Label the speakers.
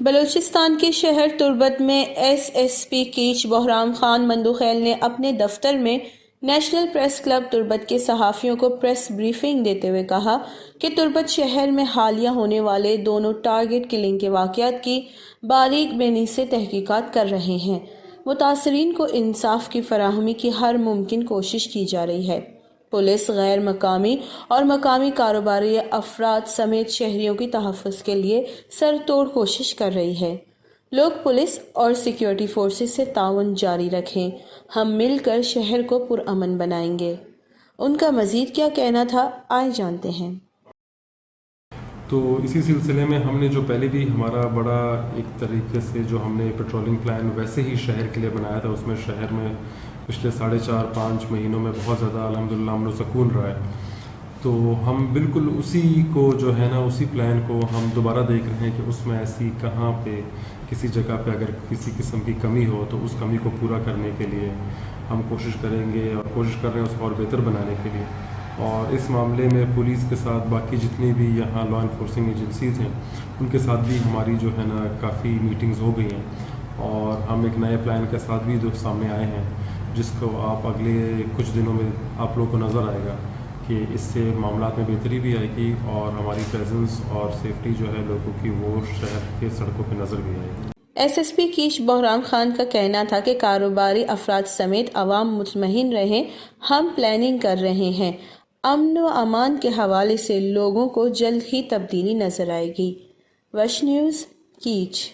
Speaker 1: بلوچستان کے شہر تربت میں S S P catch Bahram Khan Mandokhel نے اپنے دفتر میں نیشنل پریس کلب تربت کے صحافیوں کو پریس بریفنگ دیتے ہوئے کہا کہ تربت شہر میں حالیہ ہونے والے دونوں ٹارگٹ کلنگ کے واقعات کی باریک بینی سے تحقیقات کر رہے ہیں۔ متاثرین کو انصاف کی فراہمی کی ہر ممکن کوشش کی جا رہی ہے۔ پولیس غیر مقامی اور مقامی کاروباری افراد سمیت شہریوں کی تحفظ کے لیے سر توڑ کوشش کر رہی ہے۔ لوگ پولیس اور سیکیورٹی فورسز سے تعاون جاری رکھیں، ہم مل کر شہر کو پرامن بنائیں گے۔ ان کا مزید کیا کہنا تھا، آئے جانتے ہیں۔
Speaker 2: تو اسی سلسلے میں ہم نے جو پہلے بھی ہمارا بڑا ایک طریقے سے جو ہم نے پیٹرولنگ پلان ویسے ہی شہر کے لیے بنایا تھا، اس میں شہر میں پچھلے 4.5 مہینوں میں بہت زیادہ الحمدللہ امن و سکون رہا ہے۔ تو ہم بالکل اسی کو جو ہے نا، اسی پلان کو ہم دوبارہ دیکھ رہے ہیں کہ اس میں ایسی کہاں پہ کسی جگہ پہ اگر کسی قسم کی کمی ہو تو اس کمی کو پورا کرنے کے لیے ہم کوشش کریں گے، اور کوشش کر رہے ہیں اس کو اور بہتر بنانے کے لیے۔ اور اس معاملے میں پولیس کے ساتھ باقی جتنی بھی یہاں لا انفورسنگ ایجنسیز ہیں ان کے ساتھ بھی ہماری جو ہے نا کافی میٹنگز ہو گئی ہیں، اور ہم ایک نئے پلان کے ساتھ بھی جو سامنے آئے ہیں، جس کو آپ اگلے کچھ دنوں میں آپ لوگوں کو نظر آئے گا کہ اس سے معاملات میں بہتری بھی آئے گی، اور ہماری پریزنس اور سیفٹی جو ہے لوگوں کی وہ شہر کے سڑکوں پہ نظر بھی آئے گی۔
Speaker 1: S S P catch Bahram Khan کا کہنا تھا کہ کاروباری افراد سمیت عوام مطمئن رہیں، ہم پلاننگ کر رہے ہیں، امن و امان کے حوالے سے لوگوں کو جلد ہی تبدیلی نظر آئے گی۔ وش نیوز، کیچ۔